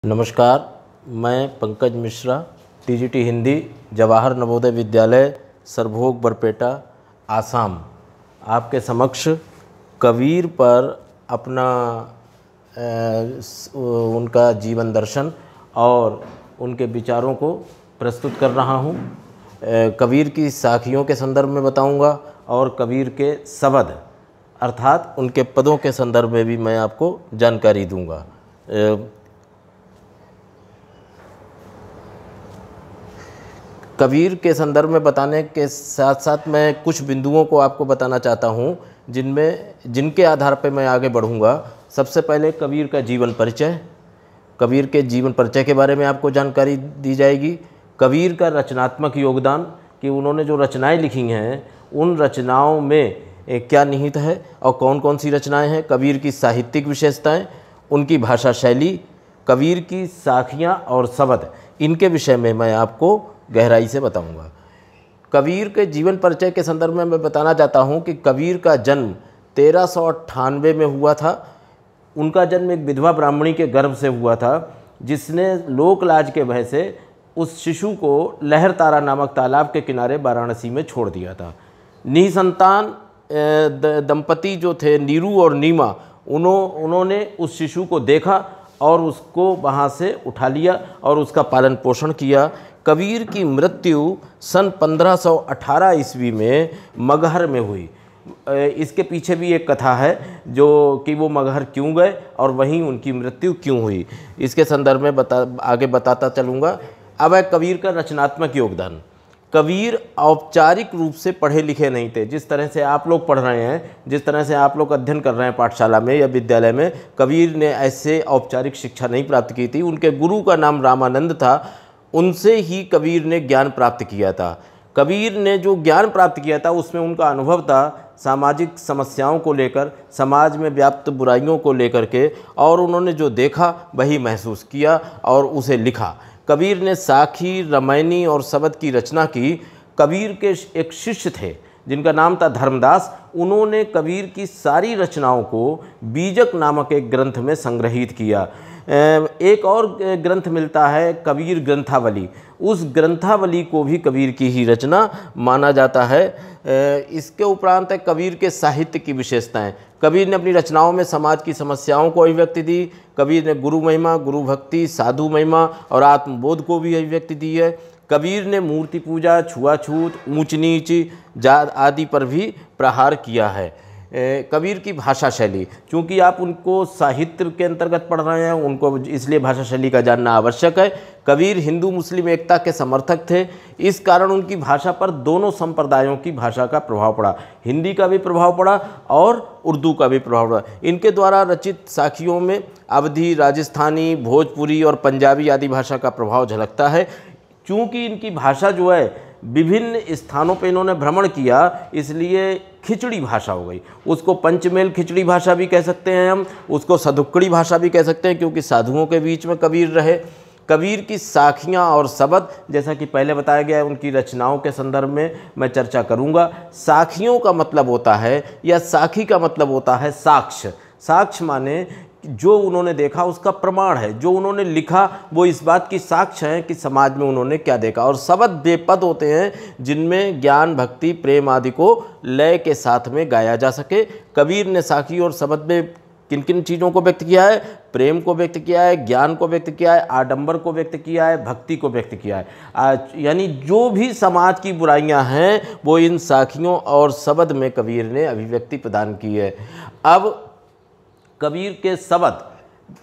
नमस्कार, मैं पंकज मिश्रा, टीजीटी हिंदी, जवाहर नवोदय विद्यालय, सरभोग बरपेटा, आसाम, आपके समक्ष कबीर पर अपना उनका जीवन दर्शन और उनके विचारों को प्रस्तुत कर रहा हूँ। कबीर की साखियों के संदर्भ में बताऊँगा और कबीर के शब्द अर्थात उनके पदों के संदर्भ में भी मैं आपको जानकारी दूँगा। कबीर के संदर्भ में बताने के साथ साथ मैं कुछ बिंदुओं को आपको बताना चाहता हूँ जिनके आधार पर मैं आगे बढ़ूँगा। सबसे पहले कबीर का जीवन परिचय, कबीर के जीवन परिचय के बारे में आपको जानकारी दी जाएगी। कबीर का रचनात्मक योगदान कि उन्होंने जो रचनाएं लिखी हैं उन रचनाओं में क्या निहित है और कौन कौन सी रचनाएं हैं। कबीर की साहित्यिक विशेषताएं, उनकी भाषा शैली, कबीर की साखियाँ और शब्द, इनके विषय में मैं आपको गहराई से बताऊंगा। कबीर के जीवन परिचय के संदर्भ में मैं बताना चाहता हूं कि कबीर का जन्म 1398 में हुआ था। उनका जन्म एक विधवा ब्राह्मणी के गर्भ से हुआ था, जिसने लोक लाज के भय से उस शिशु को लहरतारा नामक तालाब के किनारे वाराणसी में छोड़ दिया था। निसंतान दंपति जो थे नीरू और नीमा, उन्होंने उस शिशु को देखा और उसको वहाँ से उठा लिया और उसका पालन पोषण किया। कबीर की मृत्यु सन 1518 ईस्वी में मगहर में हुई। इसके पीछे भी एक कथा है जो कि वो मगहर क्यों गए और वहीं उनकी मृत्यु क्यों हुई, इसके संदर्भ में आगे बताता चलूँगा। अब है कबीर का रचनात्मक योगदान। कबीर औपचारिक रूप से पढ़े लिखे नहीं थे। जिस तरह से आप लोग पढ़ रहे हैं, जिस तरह से आप लोग अध्ययन कर रहे हैं पाठशाला में या विद्यालय में, कबीर ने ऐसे औपचारिक शिक्षा नहीं प्राप्त की थी। उनके गुरु का नाम रामानंद था, उनसे ही कबीर ने ज्ञान प्राप्त किया था। कबीर ने जो ज्ञान प्राप्त किया था उसमें उनका अनुभव था सामाजिक समस्याओं को लेकर, समाज में व्याप्त बुराइयों को लेकर के, और उन्होंने जो देखा वही महसूस किया और उसे लिखा। कबीर ने साखी, रमैनी और शब्द की रचना की। कबीर के एक शिष्य थे जिनका नाम था धर्मदास। उन्होंने कबीर की सारी रचनाओं को बीजक नामक एक ग्रंथ में संग्रहित किया। एक और ग्रंथ मिलता है कबीर ग्रंथावली, उस ग्रंथावली को भी कबीर की ही रचना माना जाता है। इसके उपरांत है कबीर के साहित्य की विशेषताएं। कबीर ने अपनी रचनाओं में समाज की समस्याओं को अभिव्यक्ति दी। कबीर ने गुरु महिमा, गुरु भक्ति, साधु महिमा और आत्मबोध को भी अभिव्यक्ति दी है। कबीर ने मूर्ति पूजा, छुआछूत, ऊंच नीच, जात आदि पर भी प्रहार किया है। कबीर की भाषा शैली, चूँकि आप उनको साहित्य के अंतर्गत पढ़ रहे हैं, उनको इसलिए भाषा शैली का जानना आवश्यक है। कबीर हिंदू मुस्लिम एकता के समर्थक थे, इस कारण उनकी भाषा पर दोनों संप्रदायों की भाषा का प्रभाव पड़ा। हिंदी का भी प्रभाव पड़ा और उर्दू का भी प्रभाव पड़ा। इनके द्वारा रचित साखियों में अवधी, राजस्थानी, भोजपुरी और पंजाबी आदि भाषा का प्रभाव झलकता है। चूँकि इनकी भाषा जो है विभिन्न स्थानों पे इन्होंने भ्रमण किया, इसलिए खिचड़ी भाषा हो गई। उसको पंचमेल खिचड़ी भाषा भी कह सकते हैं हम, उसको सदुक्कड़ी भाषा भी कह सकते हैं, क्योंकि साधुओं के बीच में कबीर रहे। कबीर की साखियाँ और शब्द, जैसा कि पहले बताया गया है, उनकी रचनाओं के संदर्भ में मैं चर्चा करूँगा। साखियों का मतलब होता है या साखी का मतलब होता है साक्ष्य। साक्ष्य माने जो उन्होंने देखा उसका प्रमाण है, जो उन्होंने लिखा वो इस बात की साक्ष्य है कि समाज में उन्होंने क्या देखा। और शब्द बेपद होते हैं जिनमें ज्ञान, भक्ति, प्रेम आदि को लय के साथ में गाया जा सके। कबीर ने साखी और शब्द में किन किन चीज़ों को व्यक्त किया है? प्रेम को व्यक्त किया है, ज्ञान को व्यक्त किया है, आडंबर को व्यक्त किया है, भक्ति को व्यक्त किया है। यानी जो भी समाज की बुराइयां हैं वो इन साखियों और शब्द में कबीर ने अभिव्यक्ति प्रदान की है। अब कबीर के शब्द,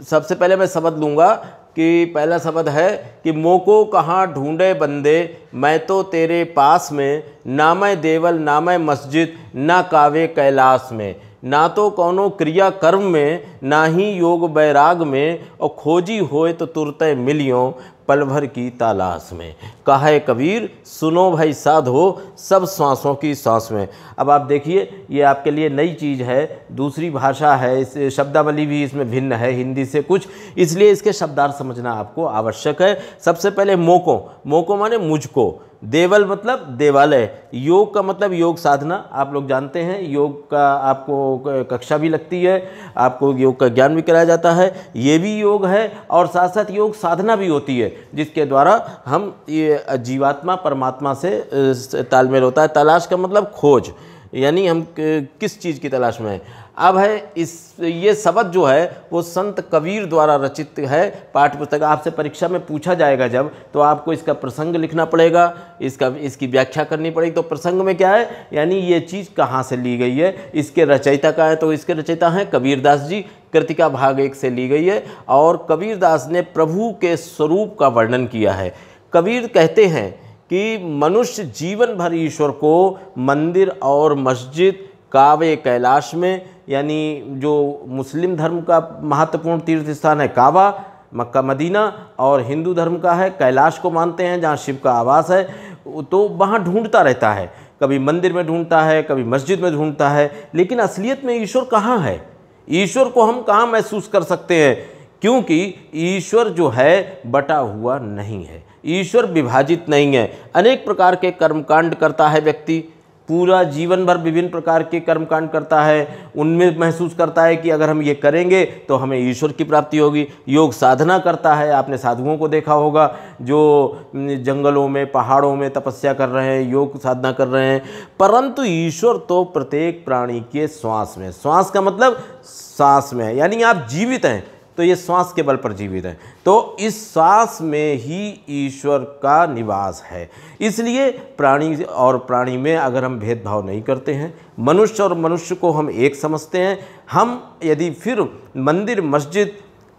सबसे पहले मैं शब्द लूँगा कि पहला शब्द है कि मोको कहाँ ढूंढे बंदे, मैं तो तेरे पास में, ना मैं देवल ना मैं मस्जिद, ना कावे कैलाश में, ना तो कौनो क्रिया कर्म में, ना ही योग बैराग में, और खोजी होए तो तुरते मिलियों पल भर की तलाश में। कहा है कबीर सुनो भाई साधो सब सांसों की सांस में। अब आप देखिए, ये आपके लिए नई चीज़ है, दूसरी भाषा है, इस शब्दावली भी इसमें भिन्न है हिंदी से कुछ, इसलिए इसके शब्दार्थ समझना आपको आवश्यक है। सबसे पहले मोको, मोको माने मुझको, देवल मतलब देवालय। योग का मतलब योग साधना, आप लोग जानते हैं योग का आपको कक्षा भी लगती है, आपको योग का ज्ञान भी कराया जाता है। ये भी योग है और साथ साथ योग साधना भी होती है, जिसके द्वारा हम ये जीवात्मा परमात्मा से तालमेल होता है। तलाश का मतलब खोज, यानी हम किस चीज़ की तलाश में हैं। अब है ये शब्द जो है वो संत कबीर द्वारा रचित है। पाठ्य पुस्तक आपसे परीक्षा में पूछा जाएगा जब, तो आपको इसका प्रसंग लिखना पड़ेगा, इसकी व्याख्या करनी पड़ेगी। तो प्रसंग में क्या है, यानी ये चीज़ कहाँ से ली गई है, इसके रचयिता का है, तो इसके रचयिता हैं कबीरदास जी। कृतिका भाग 1 से ली गई है और कबीरदास ने प्रभु के स्वरूप का वर्णन किया है। कबीर कहते हैं कि मनुष्य जीवन भर ईश्वर को मंदिर और मस्जिद, काबे कैलाश में, यानी जो मुस्लिम धर्म का महत्वपूर्ण तीर्थ स्थान है काबा, मक्का मदीना, और हिंदू धर्म का है कैलाश को मानते हैं जहाँ शिव का आवास है, तो वहाँ ढूंढता रहता है। कभी मंदिर में ढूंढता है, कभी मस्जिद में ढूंढता है, लेकिन असलियत में ईश्वर कहाँ है, ईश्वर को हम कहाँ महसूस कर सकते हैं? क्योंकि ईश्वर जो है बटा हुआ नहीं है, ईश्वर विभाजित नहीं है। अनेक प्रकार के कर्मकांड करता है व्यक्ति, पूरा जीवन भर विभिन्न प्रकार के कर्मकांड करता है, उनमें महसूस करता है कि अगर हम ये करेंगे तो हमें ईश्वर की प्राप्ति होगी। योग साधना करता है, आपने साधुओं को देखा होगा जो जंगलों में पहाड़ों में तपस्या कर रहे हैं, योग साधना कर रहे हैं, परंतु ईश्वर तो प्रत्येक प्राणी के श्वास में, श्वास का मतलब सांस में है, यानी आप जीवित हैं तो ये श्वास के बल पर जीवित है, तो इस श्वास में ही ईश्वर का निवास है। इसलिए प्राणी और प्राणी में अगर हम भेदभाव नहीं करते हैं, मनुष्य और मनुष्य को हम एक समझते हैं, हम यदि फिर मंदिर, मस्जिद,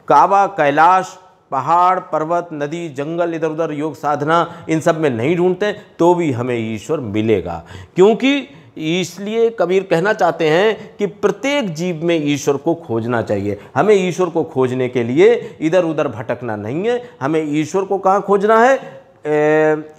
काबा, कैलाश, पहाड़, पर्वत, नदी, जंगल, इधर उधर योग साधना, इन सब में नहीं ढूंढते तो भी हमें ईश्वर मिलेगा। क्योंकि इसलिए कबीर कहना चाहते हैं कि प्रत्येक जीव में ईश्वर को खोजना चाहिए। हमें ईश्वर को खोजने के लिए इधर उधर भटकना नहीं है। हमें ईश्वर को कहाँ खोजना है?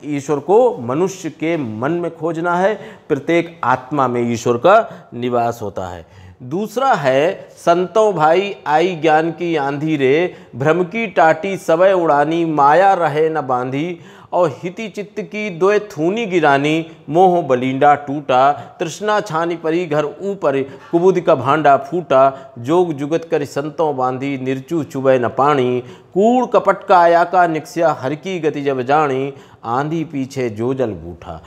ईश्वर को मनुष्य के मन में खोजना है। प्रत्येक आत्मा में ईश्वर का निवास होता है। दूसरा है, संतों भाई आई ज्ञान की आंधी रे, भ्रम की टाटी सबय उड़ानी, माया रहे न बांधी, और हिति चित्त की दोए थूनी गिरानी, मोह बलिंडा टूटा, तृष्णा छानी परी घर ऊपर, कुबुद का भांडा फूटा, जोग जुगत कर संतों बांधी, निर्चू चुबे न पानी, कूड़ कपट का आया का निक्स्या, हर की गति जब जानी, आंधी पीछे जो जल बूठा,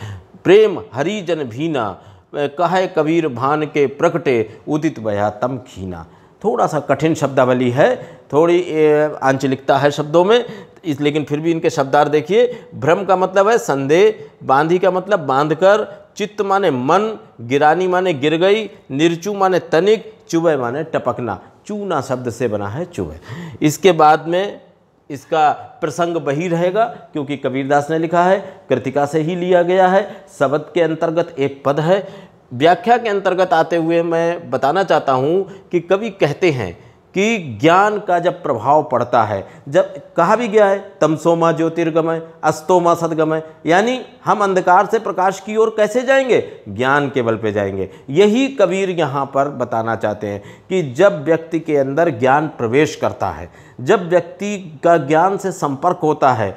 प्रेम हरिजन भीना, कहे कबीर भान के प्रकटे, उदित बया तम खीना। थोड़ा सा कठिन शब्दावली है, थोड़ी आंचलिकता है शब्दों में, लेकिन फिर भी इनके शब्दार्थ देखिए। भ्रम का मतलब है संदेह, बांधी का मतलब बांधकर, चित्त माने मन, गिरानी माने गिर गई, निर्चू माने तनिक, चुबे माने टपकना, चूना शब्द से बना है चुबे। इसके बाद में इसका प्रसंग वही रहेगा क्योंकि कबीरदास ने लिखा है, कृतिका से ही लिया गया है। शब्द के अंतर्गत एक पद है। व्याख्या के अंतर्गत आते हुए मैं बताना चाहता हूँ कि कवि कहते हैं कि ज्ञान का जब प्रभाव पड़ता है, जब कहा भी गया है तमसोमा ज्योतिर्गमय अस्तोमा सद्गमय, यानी हम अंधकार से प्रकाश की ओर कैसे जाएंगे? ज्ञान के बल पे जाएंगे। यही कबीर यहाँ पर बताना चाहते हैं कि जब व्यक्ति के अंदर ज्ञान प्रवेश करता है, जब व्यक्ति का ज्ञान से संपर्क होता है,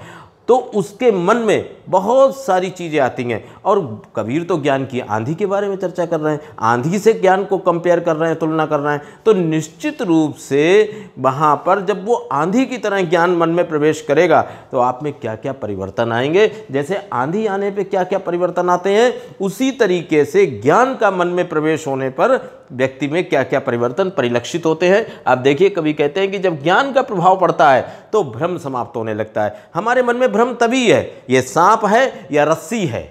तो उसके मन में बहुत सारी चीज़ें आती हैं। और कबीर तो ज्ञान की आंधी के बारे में चर्चा कर रहे हैं, आंधी से ज्ञान को कंपेयर कर रहे हैं, तुलना कर रहे हैं, तो निश्चित रूप से वहाँ पर जब वो आंधी की तरह ज्ञान मन में प्रवेश करेगा तो आप में क्या क्या परिवर्तन आएंगे। जैसे आंधी आने पे क्या क्या परिवर्तन आते हैं, उसी तरीके से ज्ञान का मन में प्रवेश होने पर व्यक्ति में क्या क्या परिवर्तन परिलक्षित होते हैं। आप देखिए, कवि कहते हैं कि जब ज्ञान का प्रभाव पड़ता है तो भ्रम समाप्त होने लगता है। हमारे मन में भ्रम तभी है, ये सांप है या रस्सी है,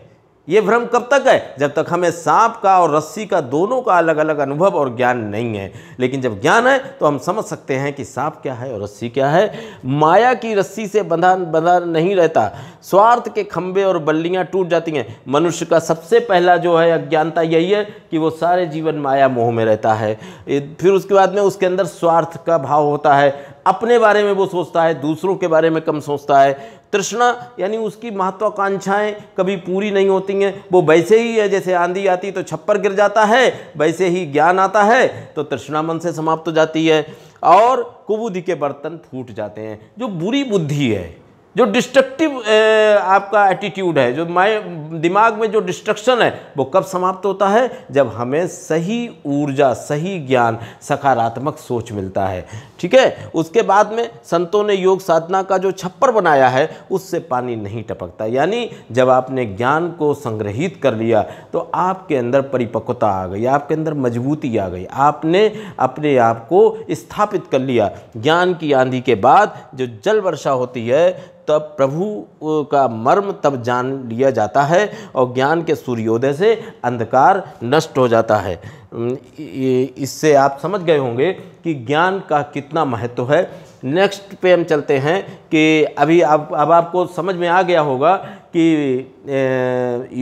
ये भ्रम कब तक है? जब तक हमें सांप का और रस्सी का दोनों का अलग अलग अनुभव और ज्ञान नहीं है। लेकिन जब ज्ञान है तो हम समझ सकते हैं कि सांप क्या है और रस्सी क्या है। माया की रस्सी से बंधा नहीं रहता, स्वार्थ के खंभे और बल्लियां टूट जाती हैं। मनुष्य का सबसे पहला जो है अज्ञानता यही है कि वो सारे जीवन माया मोह में रहता है। फिर उसके बाद में उसके अंदर स्वार्थ का भाव होता है, अपने बारे में वो सोचता है, दूसरों के बारे में कम सोचता है। तृष्णा यानी उसकी महत्वाकांक्षाएं कभी पूरी नहीं होती हैं, वो वैसे ही है जैसे आंधी आती तो छप्पर गिर जाता है, वैसे ही ज्ञान आता है तो तृष्णा मन से समाप्त हो जाती है और कुबुद्धि के बर्तन फूट जाते हैं। जो बुरी बुद्धि है, जो डिस्ट्रक्टिव आपका एटीट्यूड है, जो दिमाग में जो डिस्ट्रक्शन है, वो कब समाप्त होता है? जब हमें सही ऊर्जा, सही ज्ञान, सकारात्मक सोच मिलता है। ठीक है, उसके बाद में संतों ने योग साधना का जो छप्पर बनाया है उससे पानी नहीं टपकता। यानी जब आपने ज्ञान को संग्रहित कर लिया तो आपके अंदर परिपक्वता आ गई, आपके अंदर मजबूती आ गई, आपने अपने आप को स्थापित कर लिया। ज्ञान की आंधी के बाद जो जल वर्षा होती है तब प्रभु का मर्म तब जान लिया जाता है और ज्ञान के सूर्योदय से अंधकार नष्ट हो जाता है। इससे आप समझ गए होंगे कि ज्ञान का कितना महत्व है। नेक्स्ट पे हम चलते हैं कि अभी अब आपको समझ में आ गया होगा कि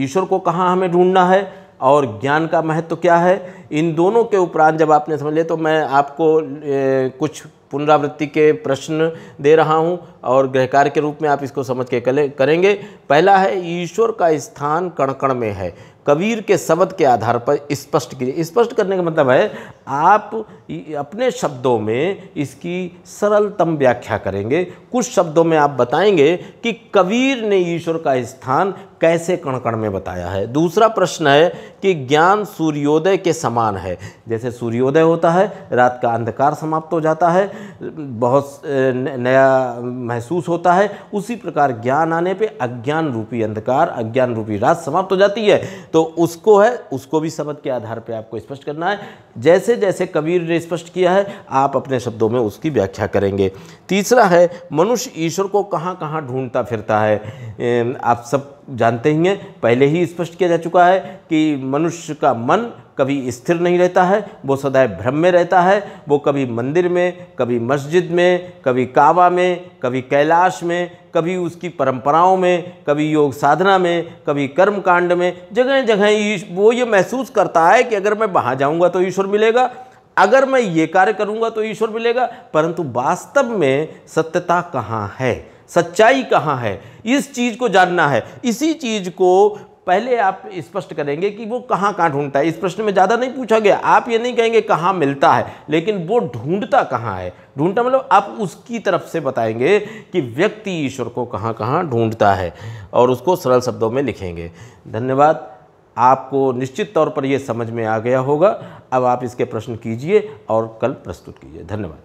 ईश्वर को कहाँ हमें ढूंढना है और ज्ञान का महत्व क्या है। इन दोनों के उपरांत जब आपने समझ लिया तो मैं आपको कुछ पुनरावृत्ति के प्रश्न दे रहा हूं और गृहकार्य के रूप में आप इसको समझ के करेंगे। पहला है, ईश्वर का स्थान कण कण में है। कबीर के शब्द के आधार पर स्पष्ट कीजिए। स्पष्ट करने का मतलब है आप अपने शब्दों में इसकी सरलतम व्याख्या करेंगे। कुछ शब्दों में आप बताएंगे कि कबीर ने ईश्वर का स्थान कैसे कण कण में बताया है। दूसरा प्रश्न है कि ज्ञान सूर्योदय के समान है। जैसे सूर्योदय होता है, रात का अंधकार समाप्त हो जाता है, बहुत नया महसूस होता है, उसी प्रकार ज्ञान आने पे अज्ञान रूपी अंधकार, अज्ञान रूपी रात समाप्त हो जाती है। तो उसको है, उसको भी शब्द के आधार पे आपको स्पष्ट करना है। जैसे जैसे कबीर ने स्पष्ट किया है आप अपने शब्दों में उसकी व्याख्या करेंगे। तीसरा है, मनुष्य ईश्वर को कहाँ कहाँ ढूंढता फिरता है। आप सब जानते ही हैं, पहले ही स्पष्ट किया जा चुका है कि मनुष्य का मन कभी स्थिर नहीं रहता है, वो सदैव भ्रम में रहता है। वो कभी मंदिर में, कभी मस्जिद में, कभी काबा में, कभी कैलाश में, कभी उसकी परंपराओं में, कभी योग साधना में, कभी कर्म कांड में, जगह जगह वो ये महसूस करता है कि अगर मैं वहाँ जाऊँगा तो ईश्वर मिलेगा, अगर मैं ये कार्य करूँगा तो ईश्वर मिलेगा। परंतु वास्तव में सत्यता कहाँ है, सच्चाई कहाँ है, इस चीज़ को जानना है। इसी चीज़ को पहले आप स्पष्ट करेंगे कि वो कहाँ कहाँ ढूंढता है। इस प्रश्न में ज़्यादा नहीं पूछा गया, आप ये नहीं कहेंगे कहाँ मिलता है, लेकिन वो ढूंढता कहाँ है। ढूंढता मतलब आप उसकी तरफ से बताएंगे कि व्यक्ति ईश्वर को कहाँ कहाँ ढूंढता है और उसको सरल शब्दों में लिखेंगे। धन्यवाद। आपको निश्चित तौर पर ये समझ में आ गया होगा। अब आप इसके प्रश्न कीजिए और कल प्रस्तुत कीजिए। धन्यवाद।